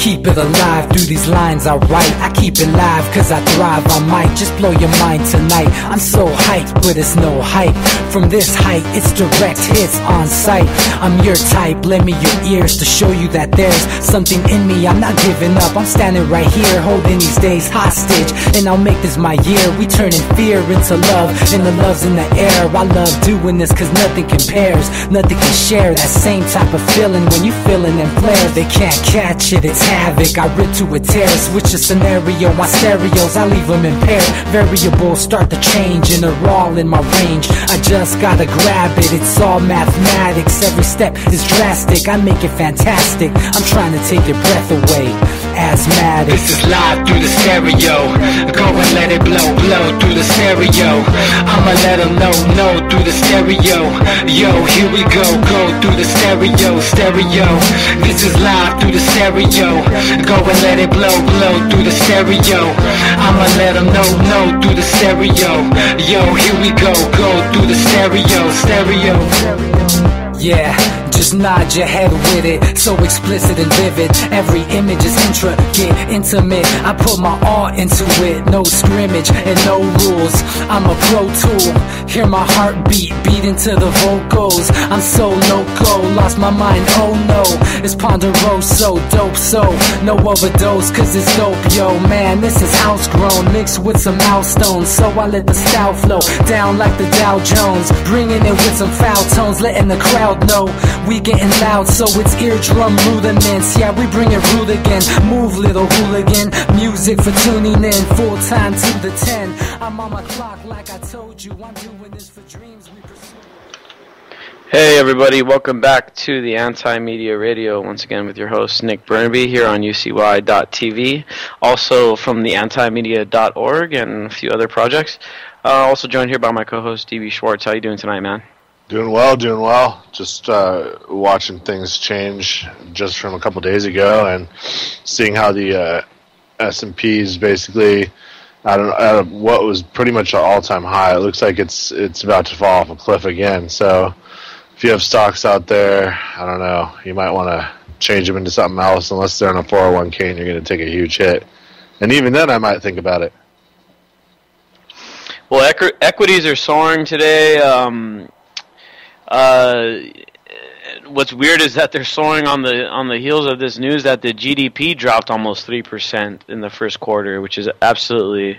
Keep it alive through these lines I write. I keep it live cause I thrive. I might just blow your mind tonight. I'm so hyped, but it's no hype. From this height, it's direct hits on sight. I'm your type, lend me your ears to show you that there's something in me. I'm not giving up, I'm standing right here, holding these days hostage. And I'll make this my year. We turning fear into love, and the love's in the air. I love doing this cause nothing compares. Nothing can share that same type of feeling when you feeling and flare. They can't catch it, it's havoc. I rip to a tear, switch a scenario. My stereos, I leave them impaired. Variables start to change and they're all in my range. I just gotta grab it, it's all mathematics. Every step is drastic, I make it fantastic. I'm trying to take your breath away. Asthmatic. This is live through the stereo. Go and let it blow, blow through the stereo. I'ma let them know through the stereo. Yo, here we go through the stereo, stereo. This is live through the stereo. Go and let it blow, blow through the stereo. I'ma let them know through the stereo. Yo, here we go through the stereo, stereo. Yeah, just nod your head with it. So explicit and vivid. Every image is intricate, intimate. I put my all into it. No scrimmage and no rules. I'm a pro tool. Hear my heartbeat, beat into the vocals. I'm so loco, lost my mind, oh no. It's Ponderoso, dope, so no overdose, cause it's dope, yo. Man, this is house grown, mixed with some milestones. So I let the style flow down like the Dow Jones. Bringing it with some foul tones, letting the crowd know we getting loud, so it's eardrum rudiments. Yeah, we bring it rude again. Move, little hooligan. Music for tuning in, full time to the 10. I'm on my clock like I told you. I'm doing this for dreams we pursue. Hey everybody, welcome back to the Anti-Media Radio, once again with your host Nick Burnby here on UCY.tv, also from the antimedia.org and a few other projects. Also joined here by my co-host DB Schwartz. How you doing tonight, man? Doing well. Just watching things change just from a couple days ago and seeing how the S&P's basically out of what was pretty much an all-time high. It looks like it's about to fall off a cliff again. So if you have stocks out there, I don't know, you might want to change them into something else unless they're in a 401k and you're going to take a huge hit. And even then I might think about it. Well, equities are soaring today. What's weird is that they're soaring on the heels of this news that the GDP dropped almost 3% in the first quarter, which is absolutely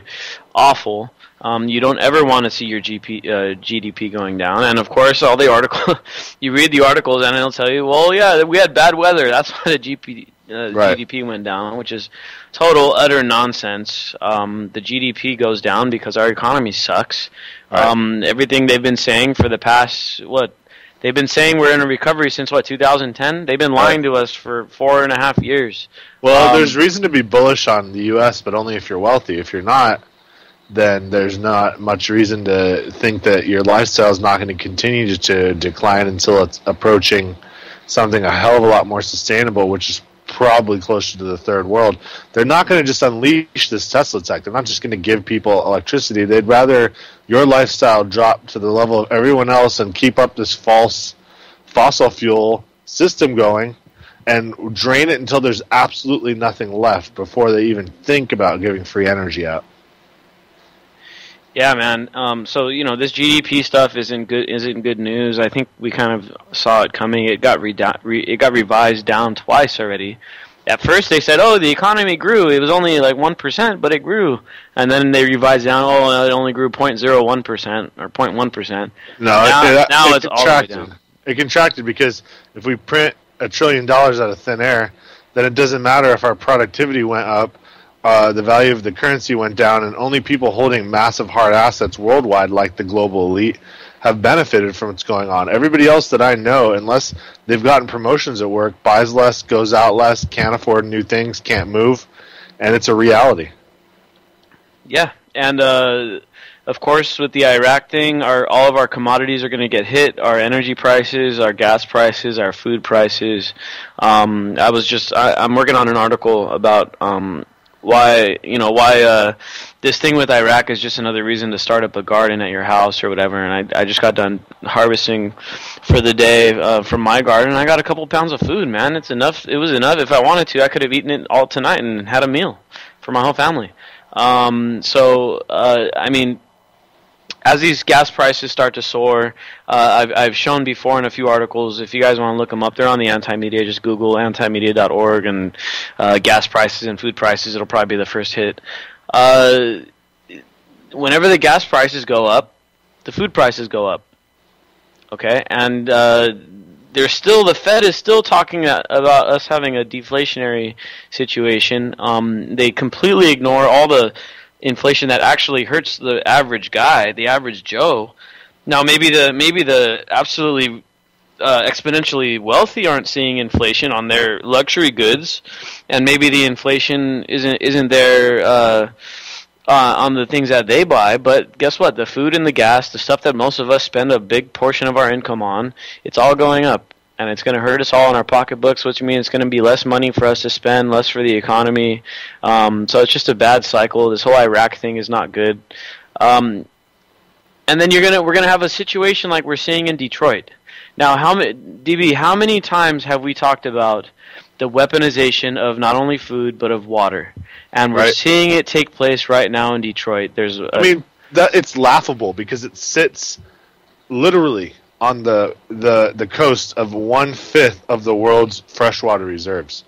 awful. You don't ever want to see your GDP going down, and of course, all the you read the articles and it'll tell you, well, yeah, we had bad weather. That's why the GDP went down, which is utter nonsense. The GDP goes down because our economy sucks. Right. Everything they've been saying for the past they've been saying we're in a recovery since 2010. They've been lying to us for 4.5 years. Well, there's reason to be bullish on the U.S., but only if you're wealthy. If you're not, then there's not much reason to think that your lifestyle is not going to continue to decline until it's approaching something a hell of a lot more sustainable, which is probably closer to the third world. They're not going to just unleash this Tesla tech. They're not just going to give people electricity. They'd rather your lifestyle drop to the level of everyone else and keep up this false fossil fuel system going and drain it until there's absolutely nothing left before they even think about giving free energy out. Yeah, man. So this GDP stuff isn't good news. I think we kind of saw it coming. It got revised down twice already. At first they said, the economy grew. It was only like 1%, but it grew. And then they revised down. It only grew 0.01% or 0.1%. No, now it's all the way down. It contracted because if we print $1 trillion out of thin air, then it doesn't matter if our productivity went up. The value of the currency went down, and only people holding massive hard assets worldwide, like the global elite, have benefited from what's going on. Everybody else that I know, unless they've gotten promotions at work, buys less, goes out less, can't afford new things, can't move, and it's a reality. Yeah, and of course, with the Iraq thing, all of our commodities are going to get hit. Our energy prices, our gas prices, our food prices. I'm working on an article about why this thing with Iraq is just another reason to start up a garden at your house or whatever. And I just got done harvesting for the day from my garden, and I got a couple pounds of food, man. It's enough. It was enough. If I wanted to, I could have eaten it all tonight and had a meal for my whole family. I mean, as these gas prices start to soar, I've shown before in a few articles, if you guys want to look them up, they're on the Anti-Media. Just Google antimedia.org and gas prices and food prices. It'll probably be the first hit. Whenever the gas prices go up, the food prices go up. Okay? And the Fed is still talking about us having a deflationary situation. They completely ignore all the inflation that actually hurts the average guy, the average Joe. Now, maybe the absolutely exponentially wealthy aren't seeing inflation on their luxury goods, and maybe the inflation isn't there on the things that they buy. But guess what? The food and the gas, the stuff that most of us spend a big portion of our income on, it's all going up. And it's going to hurt us all in our pocketbooks, which means it's going to be less money for us to spend, less for the economy. So it's just a bad cycle. This whole Iraq thing is not good. And then we're gonna have a situation like we're seeing in Detroit. Now, how many times have we talked about the weaponization of not only food but of water? And we're seeing it take place right now in Detroit. It's laughable because it sits literally on the coast of 1/5 of the world's freshwater reserves.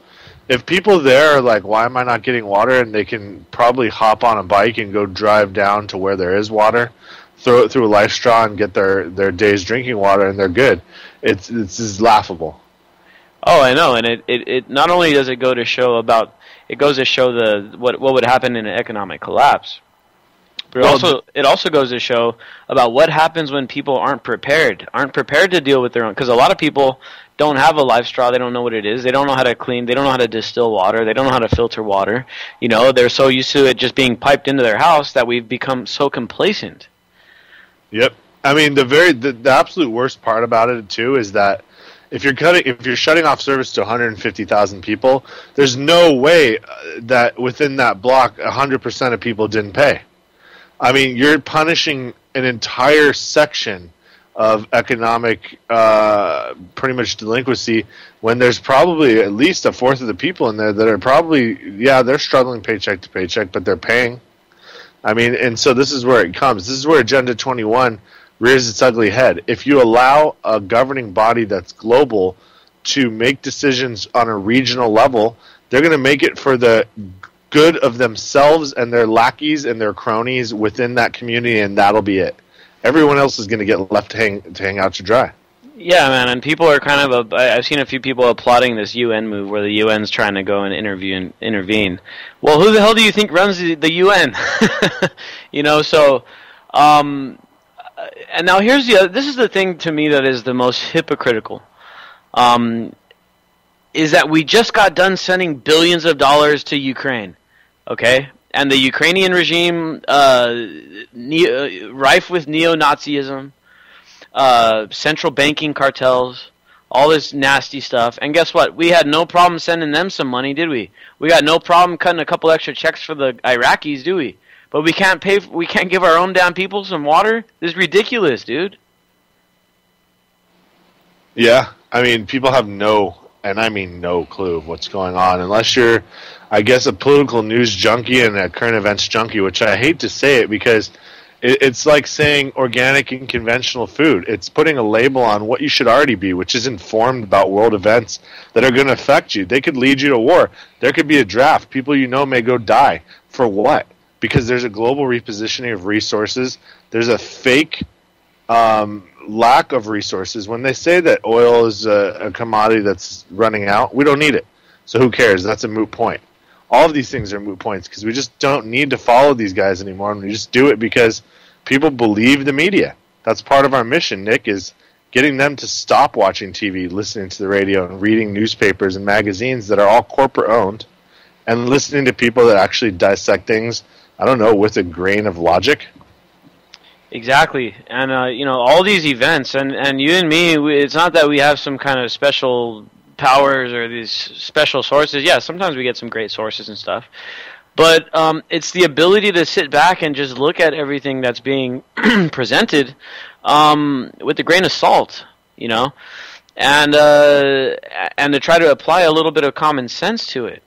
If people there are like, why am I not getting water? And they can probably hop on a bike and go drive down to where there is water, throw it through a life straw and get their day's drinking water, and they're good. It's just laughable. Oh, I know. And it not only does it go to show it goes to show what would happen in an economic collapse. But it also goes to show about what happens when people aren't prepared to deal with their own. Because a lot of people don't have a life straw. They don't know what it is. They don't know how to clean. They don't know how to distill water. They don't know how to filter water. They're so used to it just being piped into their house that we've become so complacent. Yep. I mean, the absolute worst part about it too is that if you're shutting off service to 150,000 people, there's no way that within that block 100% of people didn't pay. I mean, you're punishing an entire section of economic pretty much delinquency when there's probably at least 1/4 of the people in there that are probably, they're struggling paycheck to paycheck, but they're paying. I mean, and so this is where it comes. This is where Agenda 21 rears its ugly head. If you allow a governing body that's global to make decisions on a regional level, they're going to make it for the good of themselves and their lackeys and their cronies within that community, and that'll be it. Everyone else is going to get left to hang out to dry. Yeah, man, and people are kind of I've seen a few people applauding this UN move where the UN's trying to go and intervene. Well, who the hell do you think runs the UN? And now here's this is the thing to me that is the most hypocritical. Is that we just got done sending billions of dollars to Ukraine. Okay? And the Ukrainian regime, rife with neo-Nazism, central banking cartels, all this nasty stuff. And guess what? We had no problem sending them some money, did we? We got no problem cutting a couple extra checks for the Iraqis, do we? But we can't give our own damn people some water? This is ridiculous, dude. Yeah, I mean, people have no clue of what's going on, unless you're, I guess, a political news junkie and a current events junkie, which I hate to say it because it's like saying organic and conventional food. It's putting a label on what you should already be, which is informed about world events that are going to affect you. They could lead you to war. There could be a draft. People may go die. For what? Because there's a global repositioning of resources. There's a fake lack of resources. When they say that oil is a commodity that's running out, we don't need it. So who cares? That's a moot point. All of these things are moot points because we just don't need to follow these guys anymore, and we just do it because people believe the media. That's part of our mission, Nick, is getting them to stop watching TV, listening to the radio, and reading newspapers and magazines that are all corporate-owned, and listening to people that actually dissect things, I don't know, with a grain of logic. Exactly, and all these events, and you and me, it's not that we have some kind of special powers or these special sources. Yeah, sometimes we get some great sources and stuff, But it's the ability to sit back and just look at everything that's being presented with a grain of salt, you know, and to try to apply a little bit of common sense to it.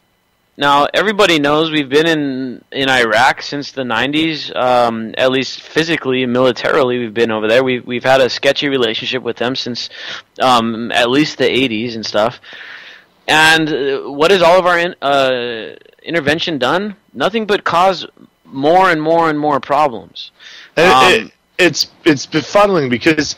Now, everybody knows we've been in Iraq since the 90s, at least physically and militarily we've been over there. We've had a sketchy relationship with them since at least the 80s and stuff. And what has all of our intervention done? Nothing but cause more and more and more problems. It's befuddling because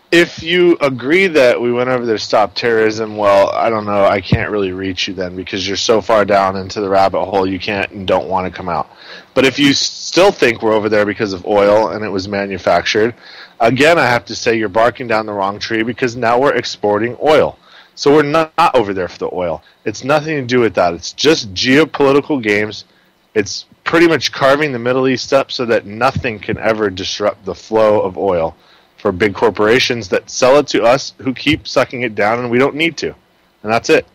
if you agree that we went over there to stop terrorism, well, I don't know, I can't really reach you then because you're so far down into the rabbit hole you can't and don't want to come out. But if you still think we're over there because of oil and it was manufactured, again, I have to say you're barking down the wrong tree because now we're exporting oil. So we're not over there for the oil. It's nothing to do with that. It's just geopolitical games. It's pretty much carving the Middle East up so that nothing can ever disrupt the flow of oil for big corporations that sell it to us who keep sucking it down and we don't need to. And that's it.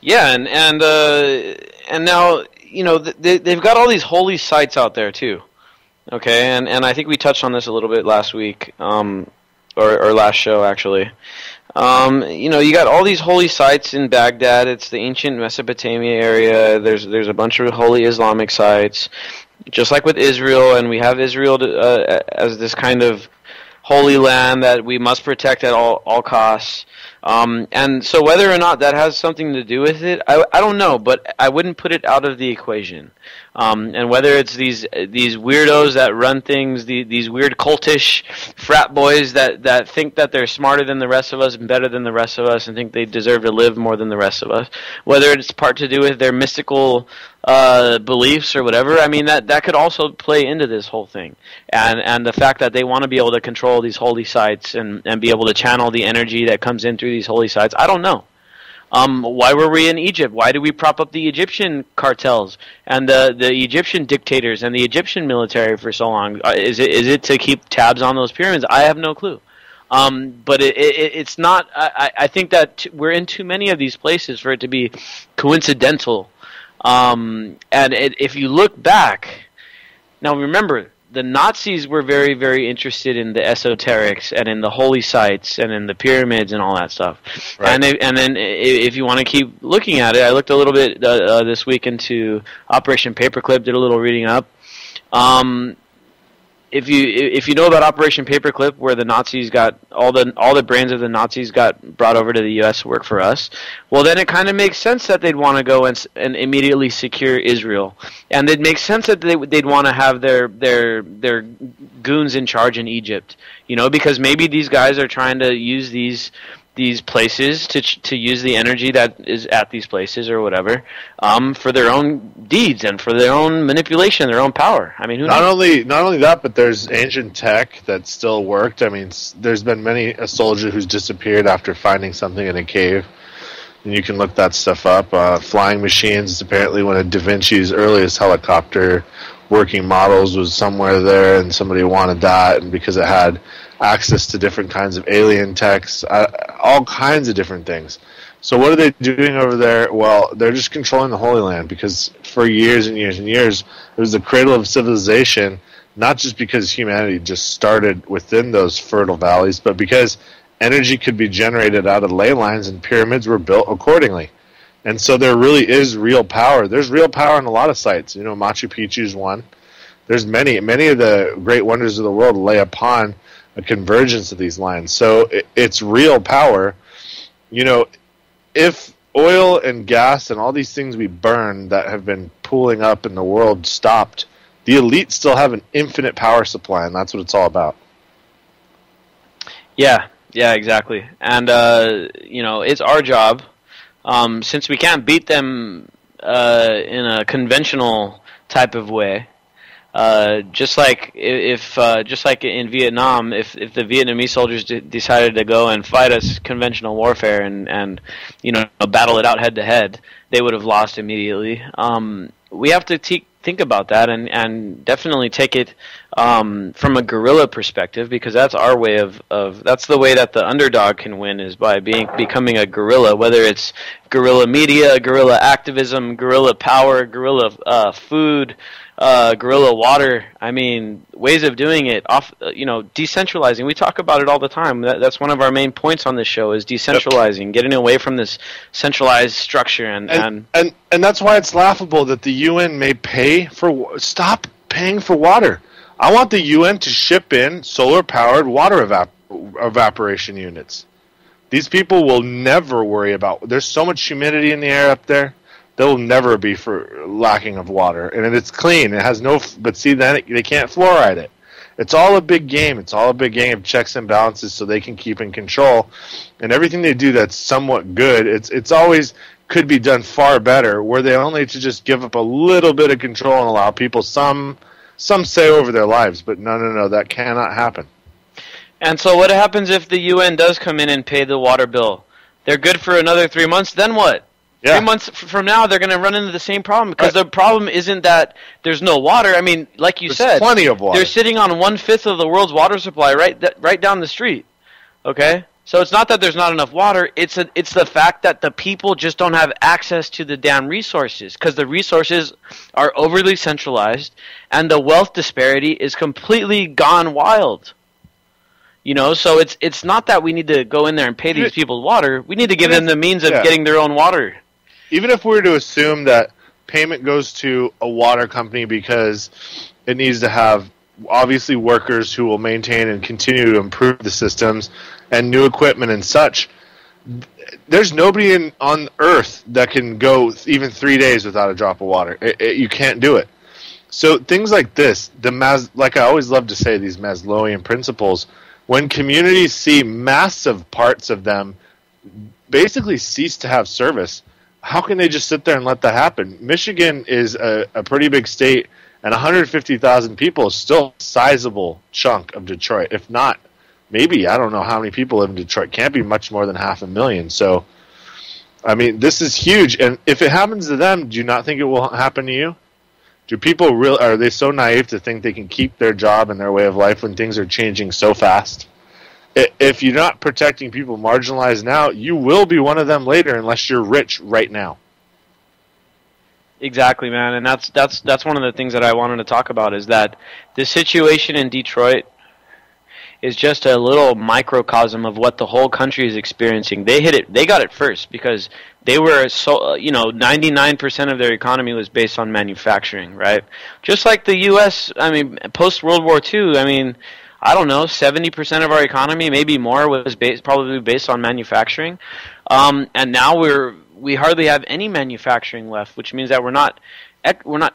Yeah, and now, you know, they've got all these holy sites out there too. Okay, and I think we touched on this a little bit last week, or last show actually. You know, you got all these holy sites in Baghdad. It's the ancient Mesopotamia area. There's a bunch of holy Islamic sites, just like with Israel, and we have Israel as this kind of holy land that we must protect at all costs. And so whether or not that has something to do with it, I don't know, but I wouldn't put it out of the equation. And whether it's these weirdos that run things, these weird cultish frat boys that think that they're smarter than the rest of us and better than the rest of us and think they deserve to live more than the rest of us, whether it's part to do with their mystical beliefs or whatever, I mean that could also play into this whole thing. And the fact that they want to be able to control these holy sites and be able to channel the energy that comes in through these holy sites, I don't know. Why were we in Egypt? Why did we prop up the Egyptian cartels and the Egyptian dictators and the Egyptian military for so long? Is it to keep tabs on those pyramids? I have no clue. But it's not. I think that we're in too many of these places for it to be coincidental. And if you look back, now remember, the Nazis were very, very interested in the esoterics and in the holy sites and in the pyramids and all that stuff. Right. And then if you want to keep looking at it, I looked a little bit this week into Operation Paperclip, did a little reading up. If you know about Operation Paperclip, where the Nazis got all the brains of the Nazis got brought over to the U.S. to work for us, well, then it kind of makes sense that they'd want to go and immediately secure Israel, and it makes sense that they'd want to have their goons in charge in Egypt, you know, because maybe these guys are trying to use these places to use the energy that is at these places or whatever for their own deeds and for their own manipulation, their own power. I mean, not only that, but there's ancient tech that still worked. I mean, there's been a soldier who's disappeared after finding something in a cave, and you can look that stuff up. Flying machines, apparently one of Da Vinci's earliest helicopter working models was somewhere there, and somebody wanted that, and because it had access to different kinds of alien techs, all kinds of different things. So what are they doing over there? Well, they're just controlling the Holy Land, because for years and years and years, it was the cradle of civilization, not just because humanity just started within those fertile valleys, but because energy could be generated out of ley lines and pyramids were built accordingly. And so there really is real power. There's real power in a lot of sites. You know, Machu Picchu is one. There's many of the great wonders of the world lay upon a convergence of these lines. So it's real power. You know, if oil and gas and all these things we burn that have been pooling up in the world stopped, the elite still have an infinite power supply, and that's what it's all about. Yeah, exactly. And, you know, it's our job, since we can't beat them in a conventional type of way. Just like in Vietnam, if the Vietnamese soldiers decided to go and fight us conventional warfare and you know, battle it out head to head, they would have lost immediately. We have to take think about that and definitely take it from a guerrilla perspective, because that's our way of that's the way that the underdog can win, is by becoming a guerrilla, whether it's guerrilla media, guerrilla activism, guerrilla power, guerrilla food, guerrilla water. I mean, ways of doing it, decentralizing. We talk about it all the time. That's one of our main points on this show, is decentralizing, getting away from this centralized structure. And that's why it's laughable that the UN may stop paying for water. I want the UN to ship in solar-powered water evaporation units. These people will never worry about. There's so much humidity in the air up there. There will never be for lacking of water, and it's clean. It has no. But see, then they can't fluoride it. It's all a big game. It's all a big game of checks and balances, so they can keep in control. And everything they do that's somewhat good, it's always could be done far better. Where they only to just give up a little bit of control and allow people some say over their lives. But no, that cannot happen. And so what happens if the UN does come in and pay the water bill? They're good for another 3 months, then what? Yeah. 3 months from now, they're going to run into the same problem, because the problem isn't that there's no water. I mean, like you said, plenty of water. They're sitting on 1/5 of the world's water supply right down the street. Okay? So it's not that there's not enough water, it's the fact that the people just don't have access to the damn resources, because the resources are overly centralized and the wealth disparity is completely gone wild. So it's not that we need to go in there and pay these people water. We need to give them the means of getting their own water. Even if we were to assume that payment goes to a water company because it needs to have, obviously, workers who will maintain and continue to improve the systems and new equipment and such, there's nobody on Earth that can go even 3 days without a drop of water. You can't do it. So things like this, like I always love to say, these Maslowian principles, when communities see massive parts of them basically cease to have service, how can they just sit there and let that happen? Michigan is a pretty big state, and 150,000 people is still a sizable chunk of Detroit. If not, maybe, I don't know how many people live in Detroit. Can't be much more than 500,000. So, I mean, this is huge. And if it happens to them, do you not think it will happen to you? Do people are they so naive to think they can keep their job and their way of life when things are changing so fast? If you're not protecting people marginalized now, you will be one of them later unless you're rich right now. Exactly, man. And that's one of the things that I wanted to talk about, is that the situation in Detroit is just a little microcosm of what the whole country is experiencing. They got it first, because they were 99% of their economy was based on manufacturing, right? Just like the US, I mean, post World War II, I mean, I don't know, 70% of our economy, maybe more, was probably based on manufacturing. And now we hardly have any manufacturing left, which means that we're not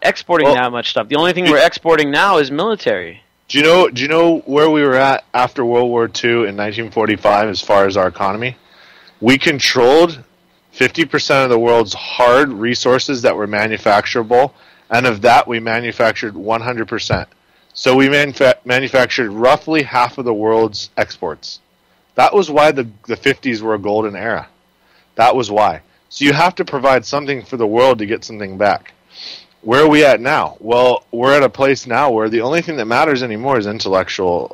exporting that much stuff. The only thing we're exporting now is military. Do you know where we were at after World War II in 1945 as far as our economy? We controlled 50% of the world's hard resources that were manufacturable, and of that we manufactured 100%. So we manufactured roughly half of the world's exports. That was why the 50s were a golden era. That was why. So you have to provide something for the world to get something back. Where are we at now? Well, we're at a place now where the only thing that matters anymore is intellectual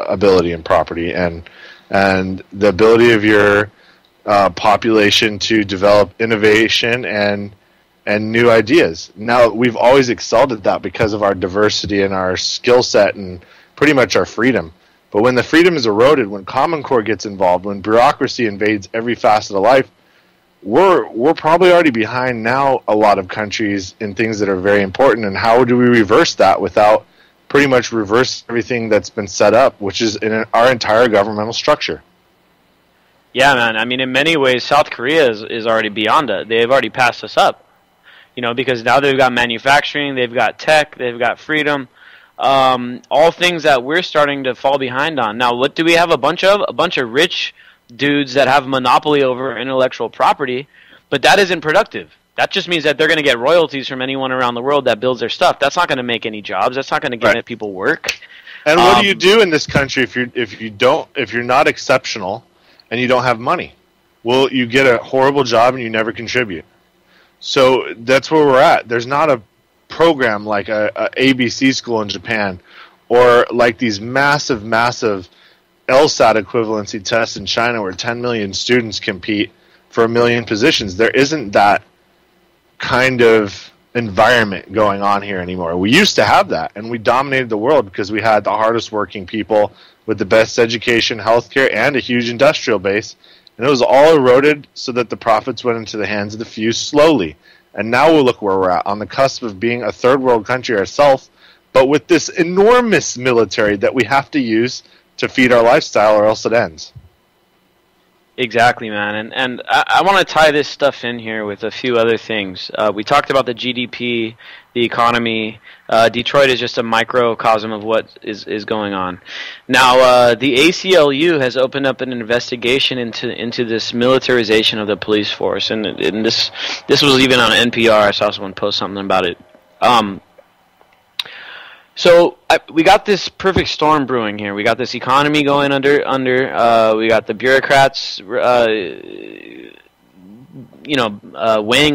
ability and property, and the ability of your population to develop innovation and new ideas. Now, we've always excelled at that because of our diversity and our skill set and pretty much our freedom. But when the freedom is eroded, when Common Core gets involved, when bureaucracy invades every facet of life, we're probably already behind now a lot of countries in things that are very important. And how do we reverse that without pretty much reverse everything that's been set up, which is in our entire governmental structure? Yeah, man. I mean, in many ways, South Korea is already beyond it. They've already passed us up. Because now they've got manufacturing, they've got tech, they've got freedom, all things that we're starting to fall behind on. Now, what do we have a bunch of? A bunch of rich dudes that have monopoly over intellectual property, but that isn't productive. That just means that they're going to get royalties from anyone around the world that builds their stuff. That's not going to make any jobs. That's not going to get people work. And what do you do in this country if you're not exceptional and you don't have money? Well, you get a horrible job and you never contribute. So that's where we're at. There's not program like a ABC school in Japan, or like these massive LSAT equivalency tests in China where 10 million students compete for 1 million positions. There isn't that kind of environment going on here anymore. We used to have that, and we dominated the world because we had the hardest working people with the best education, healthcare, and a huge industrial base. And it was all eroded so that the profits went into the hands of the few slowly. And now we'll look where we're at, on the cusp of being a third world country ourselves, but with this enormous military that we have to use to feed our lifestyle, or else it ends. Exactly, man. And I want to tie this stuff in here with a few other things. We talked about the GDP, the economy. Detroit is just a microcosm of what is going on. Now, the ACLU has opened up an investigation into this militarization of the police force, and this was even on NPR. I saw someone post something about it. So we got this perfect storm brewing here. We got this economy going under. We got the bureaucrats, weighing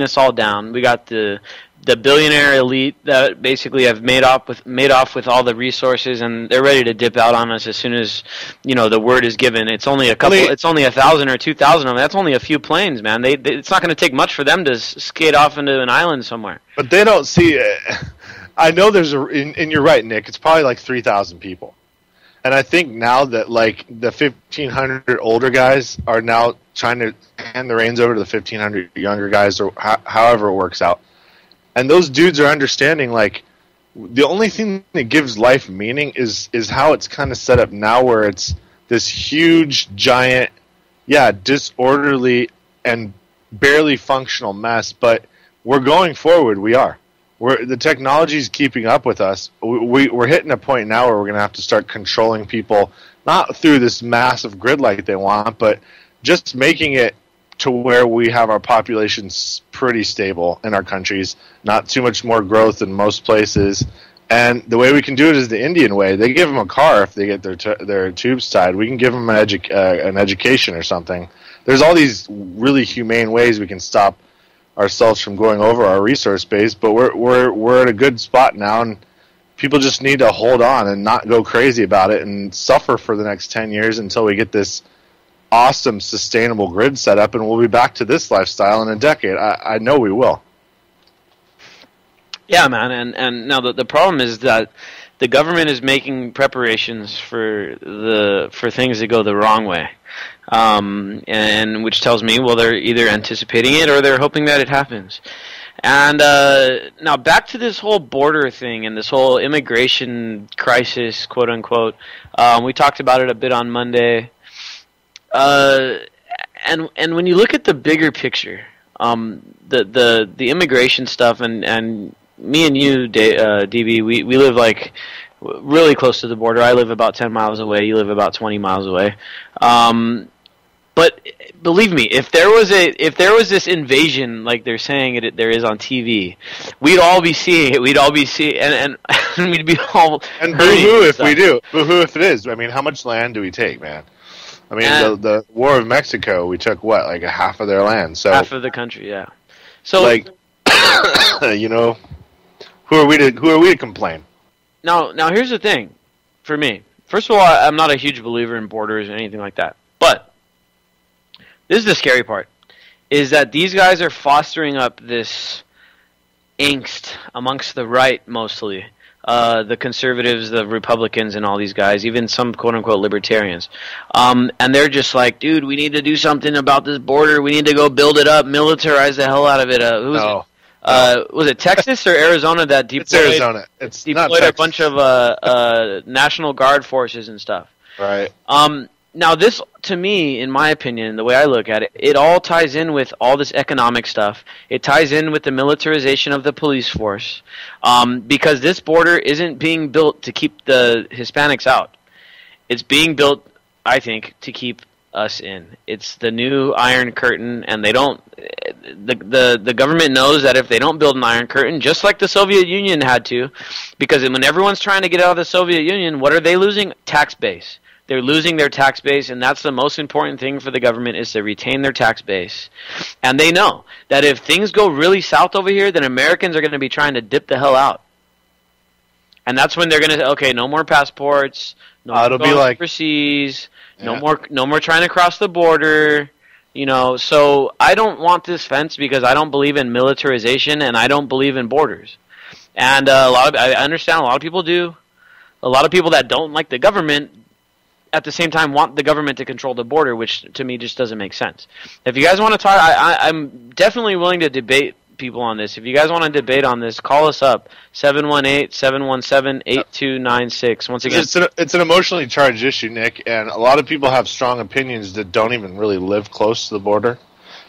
us all down. We got the billionaire elite that basically have made off with all the resources, and they're ready to dip out on us as soon as the word is given. It's only a couple. It's only 1,000 or 2,000 of them. That's only a few planes, man. It's not going to take much for them to skate off into an island somewhere. But they don't see it. I know there's and you're right, Nick. It's probably like 3,000 people, and I think now that like the 1,500 older guys are now trying to hand the reins over to the 1,500 younger guys, or however it works out. And those dudes are understanding like the only thing that gives life meaning is how it's kind of set up now, where it's this huge, giant, disorderly and barely functional mess. But we're going forward. We are. The technology's keeping up with us. We're hitting a point now where we're going to have to start controlling people, not through this massive grid like they want, but just making it to where we have our populations pretty stable in our countries, not too much more growth in most places. And the way we can do it is the Indian way. They give them a car if they get their tubes tied. We can give them an education or something. There's all these really humane ways we can stop ourselves from going over our resource base, but we're at a good spot now, and people just need to hold on and not go crazy about it and suffer for the next 10 years until we get this awesome sustainable grid set up, and we'll be back to this lifestyle in a decade. I know we will. Yeah, man, and now the problem is that the government is making preparations for things that go the wrong way. And which tells me, well, they're either anticipating it or they're hoping that it happens. And now back to this whole border thing and this whole immigration crisis, quote unquote. We talked about it a bit on Monday. And when you look at the bigger picture, the immigration stuff, and me and you, DB, we live like really close to the border. I live about 10 miles away. You live about 20 miles away. But believe me, if there was this invasion like they're saying there is on TV, we'd all be seeing it. We'd all be seeing, and we'd be all. And boo-hoo if we do. Boo-hoo if it is. I mean, how much land do we take, man? I mean, the War of Mexico, we took what, like a half of their land. So half of the country, yeah. So like, who are we to complain? Now here's the thing, for me. First of all, I'm not a huge believer in borders or anything like that. But this is the scary part, is that these guys are fostering up this angst amongst the right mostly. The conservatives, the Republicans, and all these guys, even some quote-unquote libertarians. And they're just like, dude, we need to do something about this border. We need to go build it up, militarize the hell out of it. Was it Texas or Arizona that deployed? It's Arizona. It's deployed not Texas. A bunch of National Guard forces and stuff. Right. Now this, to me, in my opinion, the way I look at it, it all ties in with all this economic stuff. It ties in with the militarization of the police force, because this border isn't being built to keep the Hispanics out. It's being built, I think, to keep us in. It's the new Iron Curtain, and they don't. The government knows that if they don't build an Iron Curtain, just like the Soviet Union had to, because when everyone's trying to get out of the Soviet Union, what are they losing? Tax base. They're losing their tax base, and that's the most important thing for the government is to retain their tax base. And they know that if things go really south over here, then Americans are going to be trying to dip the hell out. And that's when they're going to say, okay, no more passports, no more going overseas, no more trying to cross the border. You know, so I don't want this fence because I don't believe in militarization and I don't believe in borders. And I understand a lot of people do. A lot of people that don't like the government at the same time want the government to control the border, which to me just doesn't make sense. If you guys want to talk, I'm definitely willing to debate people on this. If you guys want to debate on this, call us up, 718-717-8296. Once again, it's an emotionally charged issue, Nick, and a lot of people have strong opinions that don't even really live close to the border,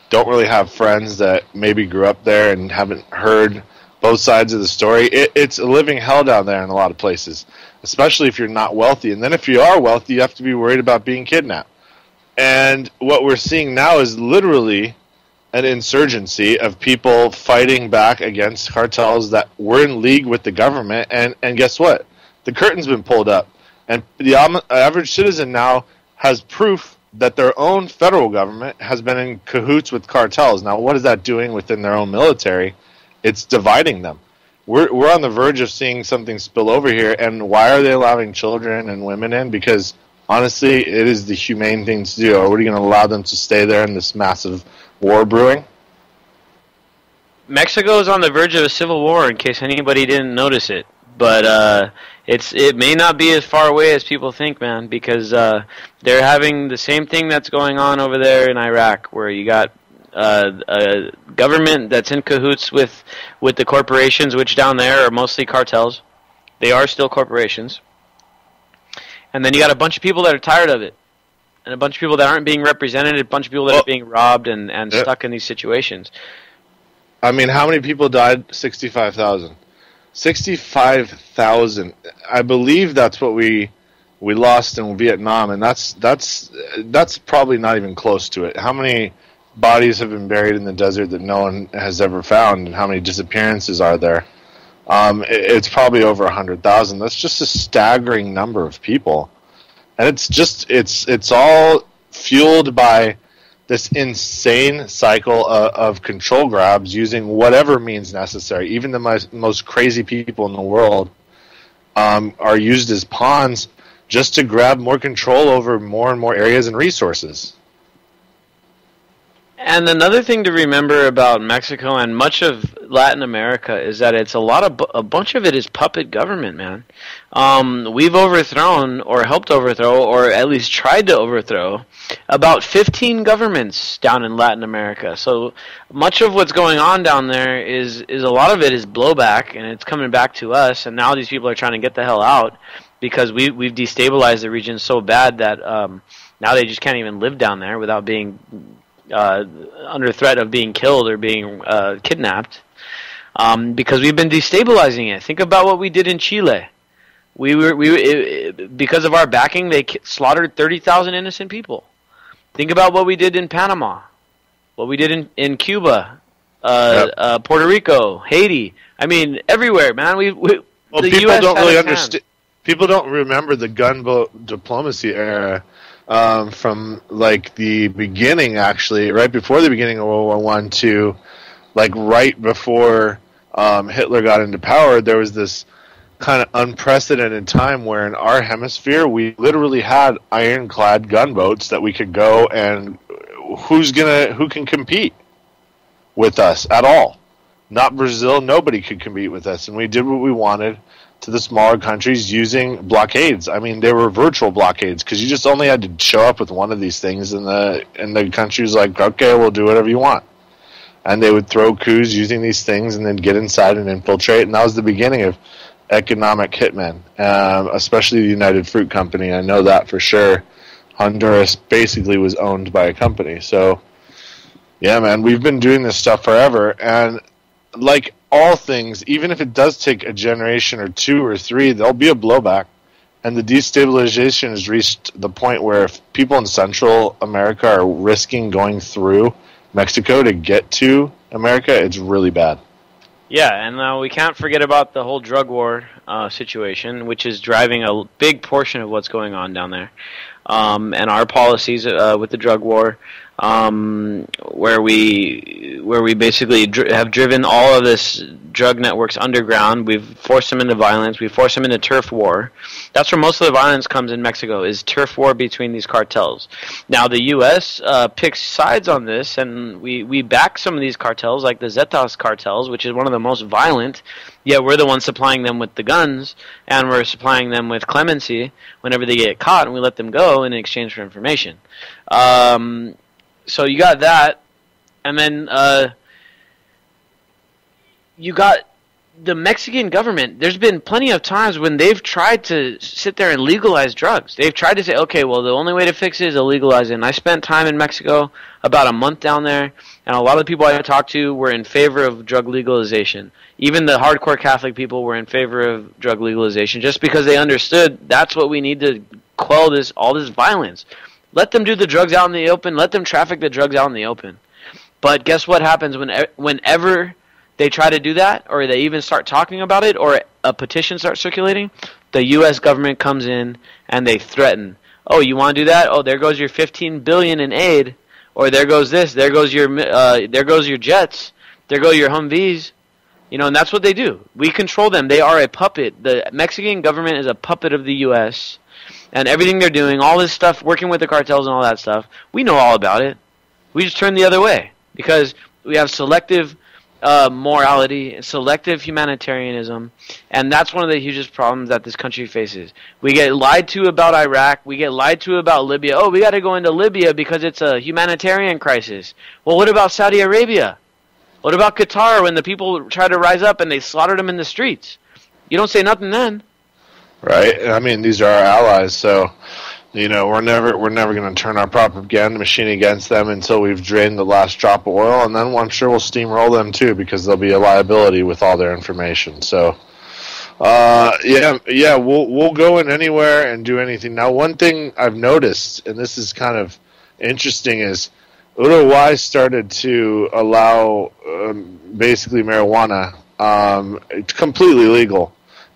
don't really have friends that maybe grew up there and haven't heard both sides of the story. It's a living hell down there in a lot of places, especially if you're not wealthy. And then if you are wealthy, you have to be worried about being kidnapped. And what we're seeing now is literally an insurgency of people fighting back against cartels that were in league with the government. And guess what? The curtain's been pulled up. And the average citizen now has proof that their own federal government has been in cahoots with cartels. Now, what is that doing within their own military? It's dividing them. We're on the verge of seeing something spill over here. And why are they allowing children and women in? Because honestly, it is the humane thing to do. Are we going to allow them to stay there in this massive war brewing? Mexico is on the verge of a civil war, in case anybody didn't notice it. But it may not be as far away as people think, man, because they're having the same thing that's going on over there in Iraq, where you got a government that's in cahoots with the corporations, which down there are mostly cartels. They are still corporations. And then you got a bunch of people that are tired of it. And a bunch of people that aren't being represented, a bunch of people that are being robbed and stuck in these situations. I mean, how many people died? 65,000. 65,000. I believe that's what we lost in Vietnam, and that's probably not even close to it. How many bodies have been buried in the desert that no one has ever found, and how many disappearances are there? It's probably over 100,000. That's just a staggering number of people. And it's all fueled by this insane cycle of control grabs using whatever means necessary. Even the most crazy people in the world are used as pawns just to grab more control over more and more areas and resources. And another thing to remember about Mexico and much of Latin America is that it's a bunch of it is puppet government, man. We've overthrown or helped overthrow or at least tried to overthrow about 15 governments down in Latin America. So much of what's going on down there is a lot of it is blowback, and it's coming back to us. And now these people are trying to get the hell out because we've destabilized the region so bad that now they just can't even live down there without being under threat of being killed or being kidnapped, because we've been destabilizing it. Think about what we did in Chile. Because of our backing, they slaughtered 30,000 innocent people. Think about what we did in Panama, what we did in Cuba, Puerto Rico, Haiti. I mean, everywhere, man. The people US don't had really its understand. hand. People don't remember the gunboat diplomacy era. From like the beginning, actually, right before the beginning of World War I to like right before Hitler got into power, there was this kind of unprecedented time where in our hemisphere we literally had ironclad gunboats that we could go, and who can compete with us at all? Not Brazil. Nobody could compete with us, and we did what we wanted to the smaller countries using blockades. I mean, they were virtual blockades because you just only had to show up with one of these things, and the country's like, okay, we'll do whatever you want. And they would throw coups using these things and then get inside and infiltrate. And that was the beginning of economic hitmen, especially the United Fruit Company. I know that for sure. Honduras basically was owned by a company. So, yeah, man, we've been doing this stuff forever. And like all things, even if it does take a generation or two or three, there'll be a blowback. And the destabilization has reached the point where if people in Central America are risking going through Mexico to get to America, it's really bad. Yeah, and we can't forget about the whole drug war situation, which is driving a big portion of what's going on down there. and our policies with the drug war, where we basically have driven all of this drug networks underground. We've forced them into violence. We've forced them into turf war. That's where most of the violence comes in Mexico, is turf war between these cartels. Now, the U.S. Picks sides on this, and we back some of these cartels, like the Zetas cartels, which is one of the most violent, yet we're the ones supplying them with the guns, and we're supplying them with clemency whenever they get caught, and we let them go in exchange for information. So you got that, and then you got the Mexican government. There's been plenty of times when they've tried to sit there and legalize drugs. They've tried to say, okay, well, the only way to fix it is to legalize it. And I spent time in Mexico, about a month down there, and a lot of the people I talked to were in favor of drug legalization. Even the hardcore Catholic people were in favor of drug legalization, just because they understood that's what we need to quell all this violence. Let them do the drugs out in the open. Let them traffic the drugs out in the open. But guess what happens whenever they try to do that, or they even start talking about it, or a petition starts circulating? The U.S. government comes in and they threaten. Oh, you want to do that? Oh, there goes your $15 billion in aid, or there goes this. There goes your jets. There go your Humvees. And that's what they do. We control them. They are a puppet. The Mexican government is a puppet of the U.S. And everything they're doing, all this stuff, working with the cartels and all that stuff, we know all about it. We just turn the other way because we have selective morality, selective humanitarianism, and that's one of the hugest problems that this country faces. We get lied to about Iraq. We get lied to about Libya. Oh, we got to go into Libya because it's a humanitarian crisis. Well, what about Saudi Arabia? What about Qatar when the people try to rise up and they slaughtered them in the streets? You don't say nothing then. Right. I mean, these are our allies, so we're never going to turn our propaganda machine against them until we've drained the last drop of oil, and then I'm sure we'll steamroll them too because there'll be a liability with all their information. So, we'll go in anywhere and do anything. Now, one thing I've noticed, and this is kind of interesting, is Uruguay started to allow basically marijuana. It's completely legal.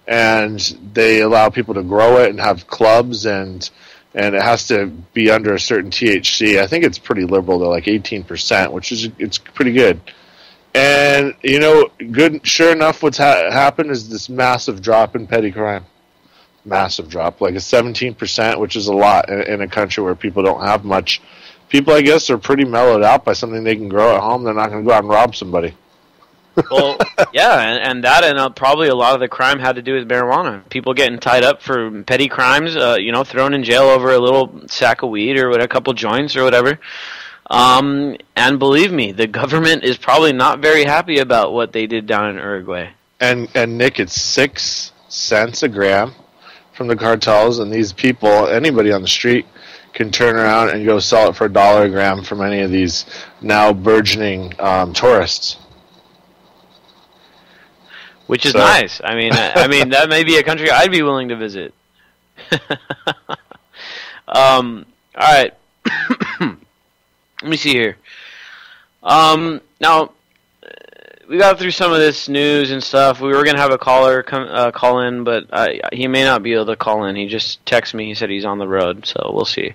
And they allow people to grow it and have clubs, and it has to be under a certain THC. I think it's pretty liberal, though, like 18%, which is it's pretty good. And good. Sure enough, what's happened is this massive drop in petty crime. Massive drop, like a 17%, which is a lot in a country where people don't have much. People, I guess, are pretty mellowed out by something they can grow at home. They're not going to go out and rob somebody. Well, yeah, and that and probably a lot of the crime had to do with marijuana. People getting tied up for petty crimes, thrown in jail over a little sack of weed or a couple joints or whatever. And believe me, the government is probably not very happy about what they did down in Uruguay. And Nick, it's 6 cents a gram from the cartels, and these people, anybody on the street, can turn around and go sell it for $1 a gram from any of these now burgeoning tourists. Which is nice. I mean, that may be a country I'd be willing to visit. All right. Let me see here. Now, we got through some of this news and stuff. We were going to have a caller call in, but he may not be able to call in. He just texted me. He said he's on the road, so we'll see.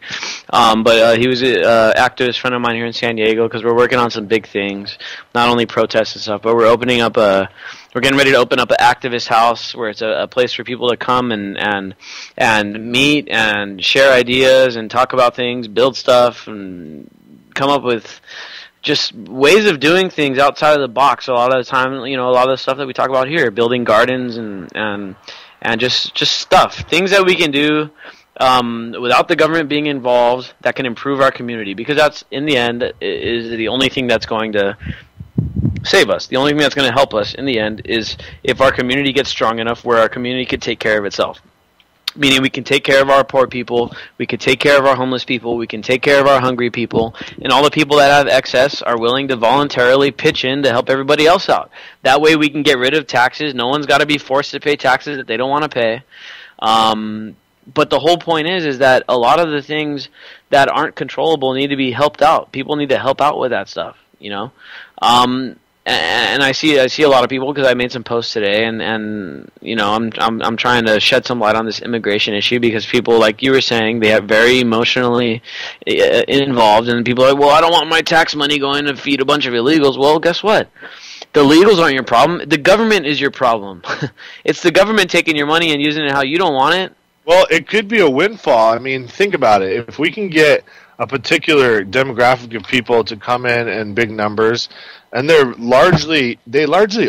But he was an activist friend of mine here in San Diego because we're working on some big things, not only protests and stuff, but we're getting ready to open up an activist house where it's a place for people to come and meet and share ideas and talk about things, build stuff, and come up with just ways of doing things outside of the box. A lot of the time, a lot of the stuff that we talk about here, building gardens and just stuff, things that we can do without the government being involved that can improve our community, because that's, in the end, is the only thing that's going to save us. The only thing that's going to help us in the end is if our community gets strong enough where our community can take care of itself. Meaning we can take care of our poor people, we can take care of our homeless people, we can take care of our hungry people, and all the people that have excess are willing to voluntarily pitch in to help everybody else out. That way we can get rid of taxes. No one's got to be forced to pay taxes that they don't want to pay. But the whole point is that a lot of the things that aren't controllable need to be helped out. People need to help out with that stuff, and I see a lot of people, because I made some posts today, and you know, I'm trying to shed some light on this immigration issue, because people, like you were saying, they are very emotionally involved, and people are like, well, I don't want my tax money going to feed a bunch of illegals. Well, guess what? The illegals aren't your problem. The government is your problem. It's the government taking your money and using it how you don't want it. Well, it could be a windfall. I mean, think about it. If we can get a particular demographic of people to come in big numbers, and they largely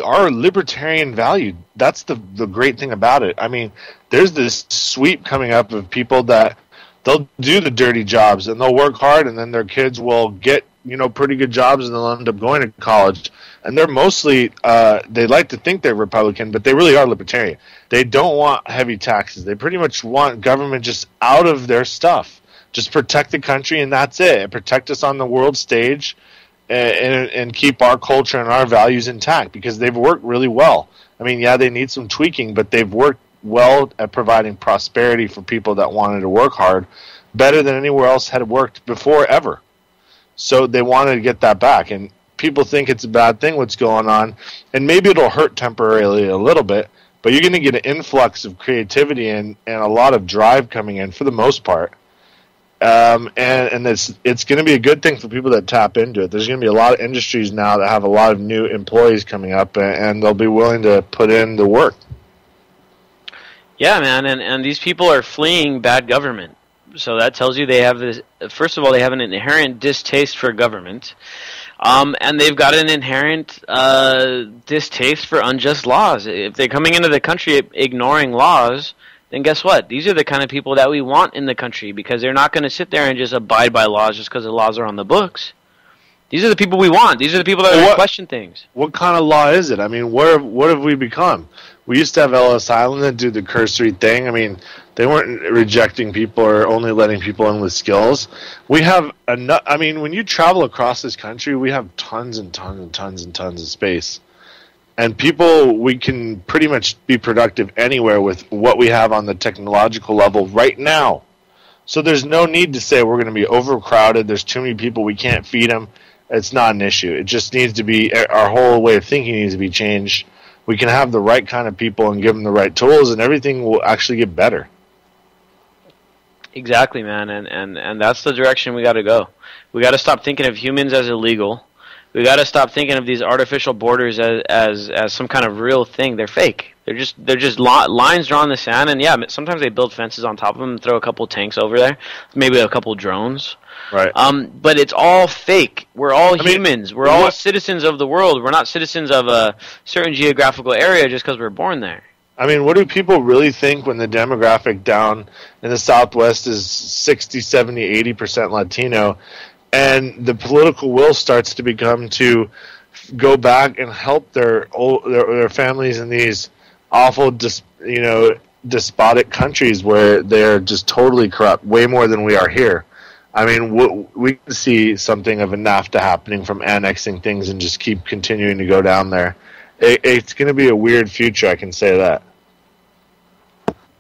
are libertarian valued. That's the great thing about it. I mean, there's this sweep coming up of people that they'll do the dirty jobs and they'll work hard, and then their kids will get, you know, pretty good jobs, and they'll end up going to college. And they're mostly, they like to think they're Republican, but they really are libertarian. They don't want heavy taxes. They pretty much want government just out of their stuff. Just protect the country, and that's it. And protect us on the world stage, and keep our culture and our values intact, because they've worked really well. I mean, yeah, they need some tweaking, but they've worked well at providing prosperity for people that wanted to work hard, better than anywhere else had worked before ever. So they wanted to get that back, and people think it's a bad thing what's going on, and maybe it'll hurt temporarily a little bit, but you're going to get an influx of creativity and a lot of drive coming in for the most part. And it's going to be a good thing for people that tap into it. There's going to be a lot of industries now that have a lot of new employees coming up, and they'll be willing to put in the work. Yeah, man, and these people are fleeing bad government. So that tells you they have this. First of all, they have an inherent distaste for government, and they've got an inherent distaste for unjust laws. If they're coming into the country ignoring laws, then guess what? These are the kind of people that we want in the country, because they're not going to sit there and just abide by laws just because the laws are on the books. These are the people we want. These are the people that are question things. What kind of law is it? I mean, what have we become? We used to have Ellis Island that do the cursory thing. I mean, they weren't rejecting people or only letting people in with skills. We have enough. I mean, when you travel across this country, we have tons and tons and tons and tons of space. And people, we can pretty much be productive anywhere with what we have on the technological level right now. So there's no need to say we're going to be overcrowded, there's too many people, we can't feed them. It's not an issue. It just needs to be, our whole way of thinking needs to be changed. We can have the right kind of people and give them the right tools, and everything will actually get better. Exactly, man, and that's the direction we got to go. We got to stop thinking of humans as illegal. We got to stop thinking of these artificial borders as some kind of real thing. They're fake. They're just lines drawn in the sand, and yeah, sometimes they build fences on top of them and throw a couple tanks over there, maybe a couple drones. Right. But it's all fake. We're all humans. We're all citizens of the world. We're not citizens of a certain geographical area just because we're born there. I mean, what do people really think when the demographic down in the Southwest is 60, 70, 80% Latino, and the political will starts to become to go back and help their families in these awful, despotic countries where they're just totally corrupt, way more than we are here. I mean, we can see something of a NAFTA happening from annexing things and just keep continuing to go down there. It's going to be a weird future, I can say that.